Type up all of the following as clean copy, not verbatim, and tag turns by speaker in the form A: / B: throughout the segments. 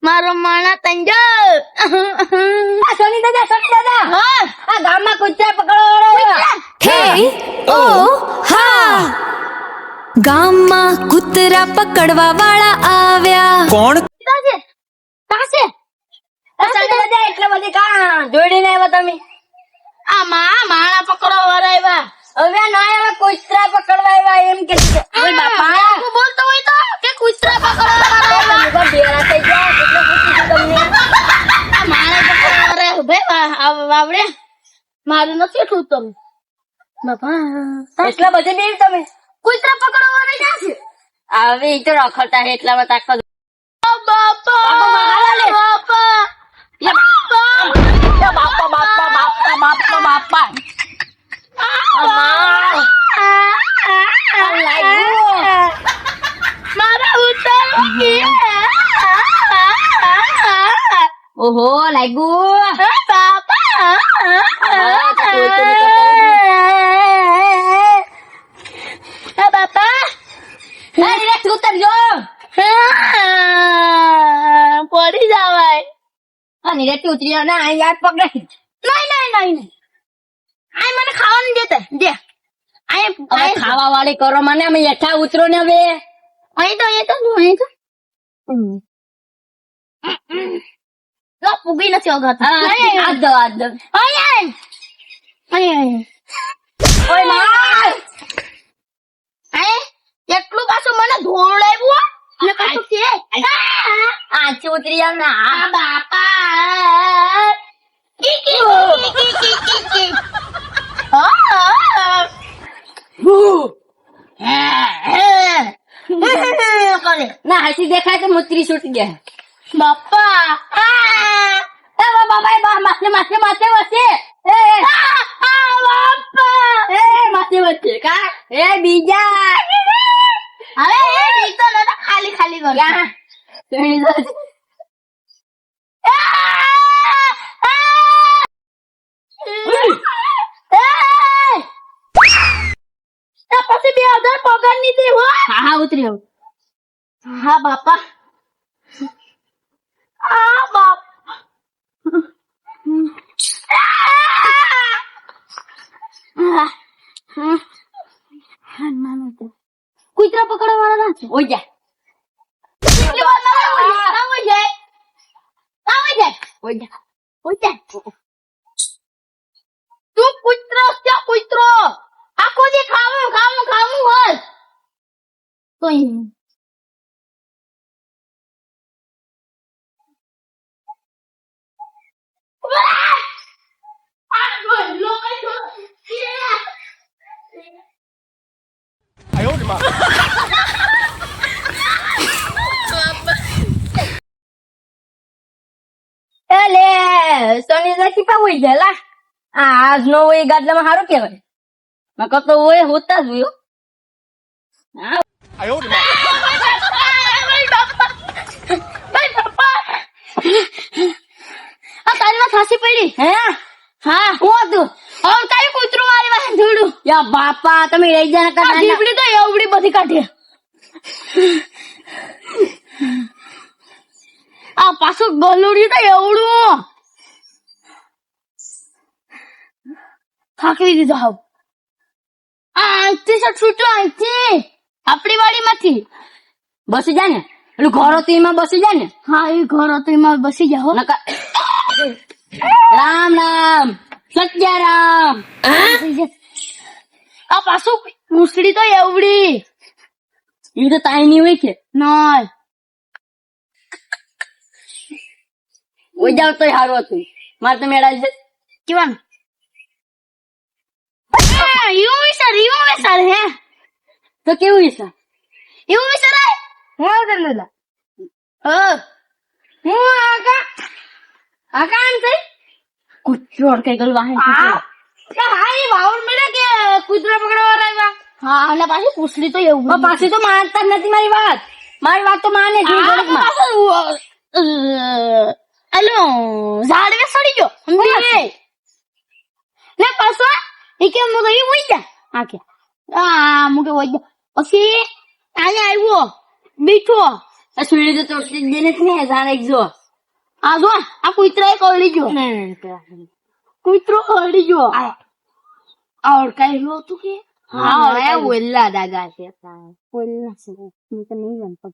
A: મારો માણા તંજો.
B: સોની દાદા
A: હા
B: આ ગામમાં કૂતરા પકડવા
C: હે ઓ હા ગામમાં કૂતરા પકડવા વાળા આવ્યા.
D: કોણ?
A: કાશે
B: સોની દાદા એટલે બધી કા જોડીને આવ્યા તમે?
A: આ માણા પકડવા વાળા આવ્યા.
B: હવે ના આવ્યા કૂતરા પકડવા આવ્યા એમ કે ઓય બાપા
A: તું બોલતો હોય તો કે કૂતરા પકડવા વાળા આવ્યા.
B: બધા ભેરા થઈ ગયા એટલે પૂછ્યું તમને
A: આ માણા પકડવા વાળા ભાઈ વાવડે મારું નથી ઠૂતું બાપા.
B: એટલા બધે બેર તમે
A: કૂતરા પકડવા વાળા ક્યાં છે?
B: હવે ઈ તો રખડતા છે એટલામાં તાકત
A: બાપા
B: હાલે.
A: બાપા
B: બાપા
A: મારા ઉતર
B: ઓહો લાગ્યું
A: બાપા
B: ઉતરજો
A: પડી જવાય.
B: અને રેતી ઉતરી ના યાદ પકડે
A: નહીં આ મને ખાવાનું દેતે દે.
B: હવે ખાવા વાળી કરો મને અમે યથા ઉતરો ને હવે
A: અહીં તો પૂગી નથી વગાડતા.
B: હાથ દો ઓય માં
A: એટલું પાછું મને ધોળાવ્યું ને પાછું કે
B: આછી ઉતરી જાવ ને
A: આ બાપા કી કી કી કી કી કી કરે
B: ના હાથી દેખાય તો મુતરી છૂટી ગયા
A: બાપા
B: બાબા માથે વસે માથે વચ્ચે કા બીજા
A: હવે એ દીકતો નતો ખાલી ખાલી કર
B: ક્યાં તેણી તો
A: પછી 2000 પગાર ની દે હો.
B: હા ઉતરી આવ
A: હા બાપા આ બાપ કૂતરા પકડવા વાળા છે.
B: ઓય જા
A: કેટલી વાર ના હોય જાય
B: ઓય જા
A: તું કૂતરો છે કૂતરો આખો દી ખાવું હોય તો
B: એલે સોની જતી પા હોય ગયેલા આજ નો હોય ગાડલામાં સારું કેવાય મેં કહતો હોય હોતા જ હોય
A: તારી વાત હાસી પડી
B: હે
A: હા
B: હું હતું
A: હવે કઈ કૂતરો મારી વાહે ધૂળું
B: યા બાપા તમે રહી જા
A: આ જીવડી તો એવડી બધી કાઢી આ પાછું ગલુડી તો એવડું થાકી દીધો હાવ અહીંથી છૂટો અહીંથી આપણી વાડીમાંથી
B: બસી જા ને પેલું ઘર હતું એમાં બસી જા ને
A: હા એ ઘર હતો એમાં બસી જાઓ
B: નકા રામ રામ સત્યારામ
A: આ પાછું મૂસડી તો એવડી
B: એ તો તાઈ ની હોય છે
A: નય
B: ઓય જાવ તોય સારું હતું મારે તો મેળા છે
A: કેવાનું એવું વિચાર હે
B: તો કેવું છે
A: એવું વિચારાય હું આવતો નલા હું આકા થઈ
B: કૂતરો અડકાઈ ગયેલું વાહન
A: હા એ વાવડ મેળે કે કૂતરા પકડવા આવ્યા હા અને પાછી પૂછડી તો એવું
B: પાછી તો માનતા જ નથી મારી વાત તો માને છે
A: હેલો ઝાડવે સડી ગયો સમજી ને પાછો એ કે હું ગઈ હોય જા
B: હા કે
A: મુકે હોય જા પછી આને આવ્યો બીઠો
B: આ સુઈ તો દેને જ નહીં જાણે જો
A: આ જો આ કૂતરા કરડી ગયો કૂતરો કરડી ગયો આ ઓળખાય લો તું કે
B: હા ઓળખાય ઓલ્લા દાગા છે
A: બોલના છે હું તો નહીં જાણતો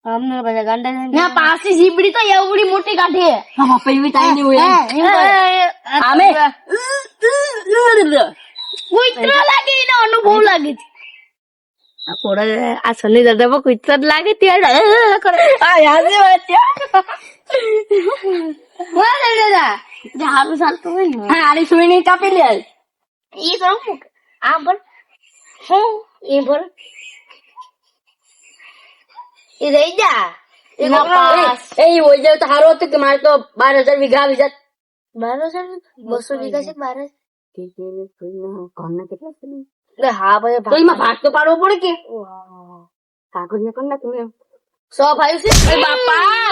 B: અમને બધા ગાંડા
A: ના પાછી જીબડી તો એવડી મોટી કાઢે
B: હા પૈવી તાઈ ની હોય આમે
A: કૂતરો લાગે એનો અનુભવ લાગે છે
B: આ કોડા આ સની દાદા કુતરા જ લાગે ત્યાં કરે આ યાદ વાત છે બોલ દાદા
A: હારું ચાલતું હોય ને
B: હા આની સુઈ ની કાપી લે
A: ઈ કરું આ પણ હું
B: એ બોલ એ રહી જા
A: એના પાસ.
B: એ હોય જાવ તો સારું હતું કે મારે તો 12,000 વીઘા આવી જાત 12,000 200 વીઘા છે 12 હા ભાઈ તો એમાં ભાગ તો પાડવો પડે કે કાગળિયા કર ના તમે 100 ભાઈ છે એ બાપા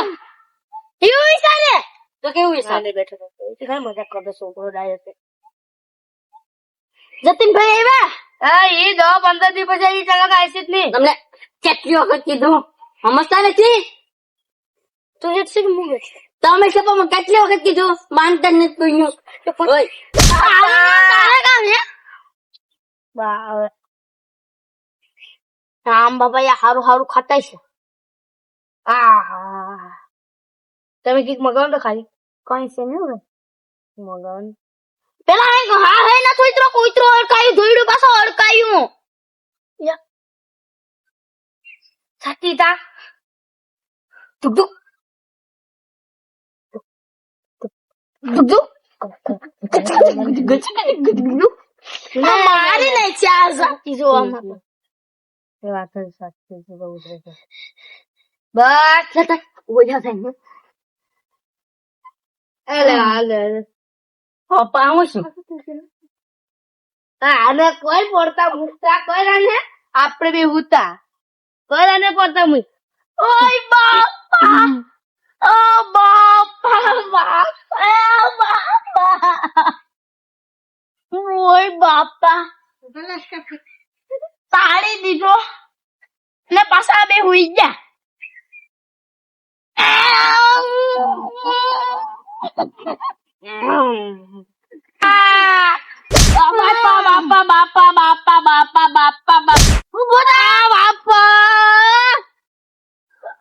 A: એવું વિચારે
B: તો કેવું વિચારે બેઠો તો ઘણી મજા કરતો છોકરો ડાયો છે
A: જતીનભાઈ આવ્યા
B: હા એ 10-15 દી પછી ઈ ચાલક આવશે જ નહીં તમને કેટલી વખત કીધું સમજતા નથી
A: તું એક છે મુગે
B: તમે સપા કેટલી વખત કીધું માનતા નથી કોઈનું
A: તારે કામ હે
B: આમ બાબા યા હારું હારું ખાતા છે આહા તમે કઈક મગાવો તો ખાલી કઈ છે ને મગાવો
A: પેલા હે હા હે ના કૂતરો કૂતરો અડકાયું ધોઈડું પાછો અડકાયું
B: છાતી તા તુક તુક
A: મારી નહીં ચાર સાચી જોવામાં
B: બસ ઓછા થાય પપ્પા હું છું આને કોઈ પડતા મૂકતા કોઈ ને આપડે બે હુતા કોઈ ને પડતા મૂક
A: ઓય બાપા ઓ બાપા બાપા ઓય બાપા તાળી દીધો ને પાછા બે હુઈ ગયા બાપા બાપા બાપા બાપા બાપા બાપા બાપા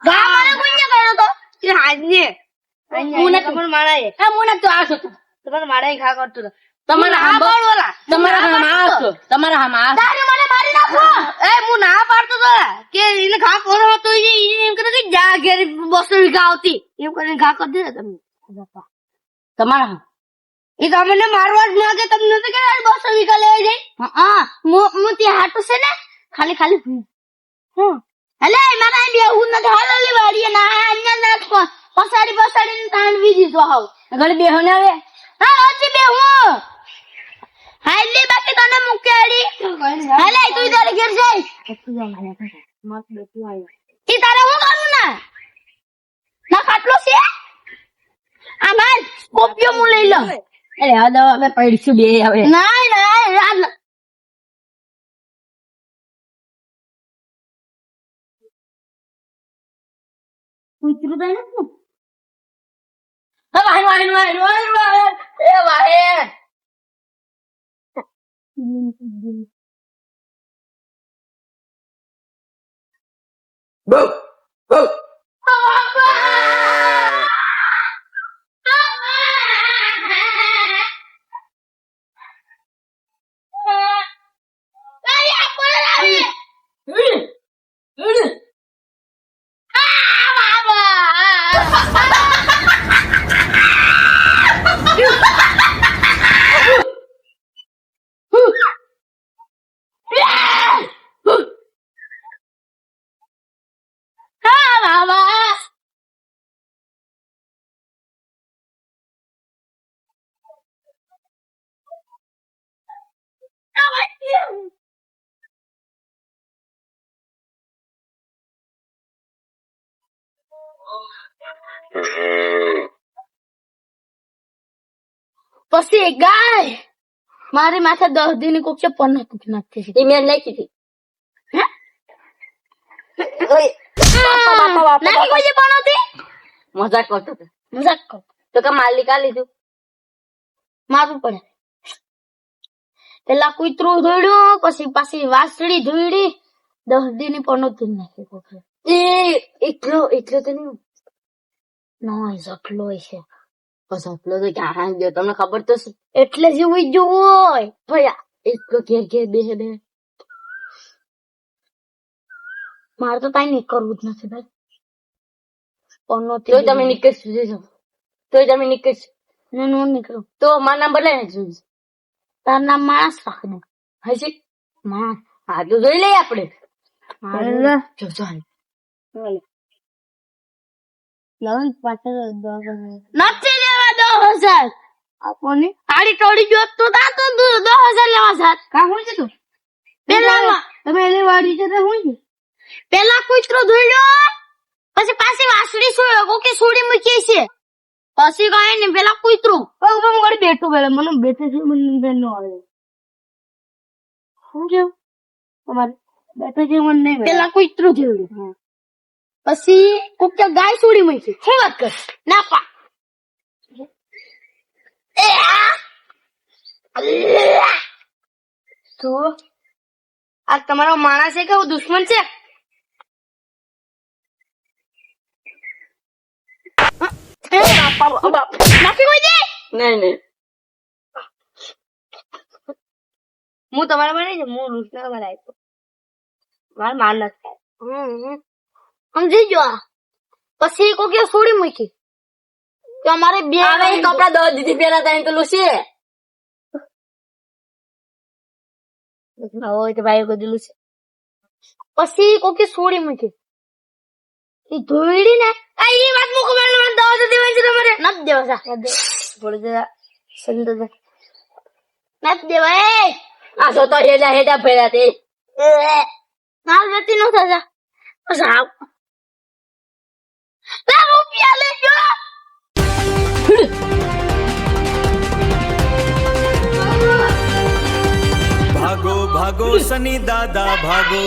A: ગામમાં કોઈને કર્યો તો
B: એ હાજને મુને તમાર માળાએ
A: મુને તો આ હતો
B: તમાર માળાએ ખા કરતો તો
A: તમારા
B: ના પાડોલા
A: તમારા હામ તારે મને મારી નાખો
B: એ મુ ના પાડતો તો કે એને ખા કરો તો એમ કરે કે જા ઘેર 200 વીઘા આવતી એમ કરીને ખા કરી દે તમે
A: તમારા હામ
B: એ તમને મારવા જ માંગે તમને તો કે 200 વીઘા લેવા જાય
A: હા હું ત્યાં હાટું છે ને ખાલી ખાલી અલે મારા બે હું નથી હાલેલી વાડીએ ના અહીંયા પસાડી તાણ વીજી તો હાવ
B: ઘરે બેહો ને આવે
A: હા ઓછી બે હું હાલી બાકી તને મુકેડી હાલે તું તારે ઘેર જાય
B: મત બેઠું આવ્યો
A: ઈ તારે હું કરું ના ખાટલો છે આ માર સ્કોપિયો મુ લઈ લો
B: અરે આ દવા અમે પડીશું બે હવે
A: ના કૂતરું તો નથી
B: એ વાહે
A: પછી ગાય મારી માથે 10 દી ની કોક છે પણ નાખી છે
B: એ મેં નાખી હતી ઓય બાપા,
A: નાની કોઈ પનોતી
B: મજાક કરતો હતો.
A: મજાક કર
B: તો કે માલિક આ લીધું.
A: મારવું પડે પેલા કૂતરું ધોડ્યું પછી પાછી વાસળી ધોડી 10 દી ની પનોતી નાખી કોખે
B: એટલો તો નહીં.
A: ના જટલો છે
B: બસ એટલો તો ક્યાં ગયો તમને ખબર તો છે.
A: એટલે જ ઉઈ જો હોય
B: ભયા એટલો ઘેર બે
A: મારે તો તાઈ કરવું જ નથી ભાઈ પનોતી
B: તોય તમે નીકળશો
A: નો નીકળું
B: તો મારું નામ બદલાય ને જોઈશ.
A: તાર નામ માણસ રાખ દે
B: હશે
A: માણસ
B: હા તો જોઈ લઈએ આપણે.
A: મારે
B: જો ચાલ
A: નથી લેવા 10,000 આપોને આડી ટોડી જોત તો તા તો 10,000 લેવા જાત
B: કા હું છે તું
A: પેલા
B: તમે એની વાડી છે તો હું છે
A: પેલા કૂતરો ધોડ્યો પછી પાછી વાસળી કોકે સોડી મૂકી છે પછી કાંઈ ને પેલા કૂતરું
B: બેઠું પેલા મને બેઠે છે મને નો આવે શું કેવું તમારે બેઠે છે મને નહીં
A: પેલા કૂતરું ધોડ્યું પછી કોકે ગાય સોડી મૂકી શું વાત કર ના પા
B: તો આ તમારો માણસ છે કે દુશ્મન છે?
A: નાખી કોઈ દે
B: નહીં હું તમારા માટે છે હું રૂસના તમારા આપ્યો મારા માન નથી
A: સમજી ગયો પછી કોકે સોડી મૂકી કે અમારે બે
B: કપડા દો દીધી પેલા ત્યાં પેલું છે હોય તો ભાઈ બધું છે
A: પછી કોકે સોડી મૂકી એ ધોઈડી ને આ ઈ વાત મુકો મને દવા તો દેવા છે તમારે નત દેવા સા
B: થોડી જરા સંદો
A: નત દેવા
B: આ તો હેડા ભર્યા તે
A: નાલ વેતી નો થા સાવ લા રૂપિયા લેજો
D: भागो भागो सनी दादा भागो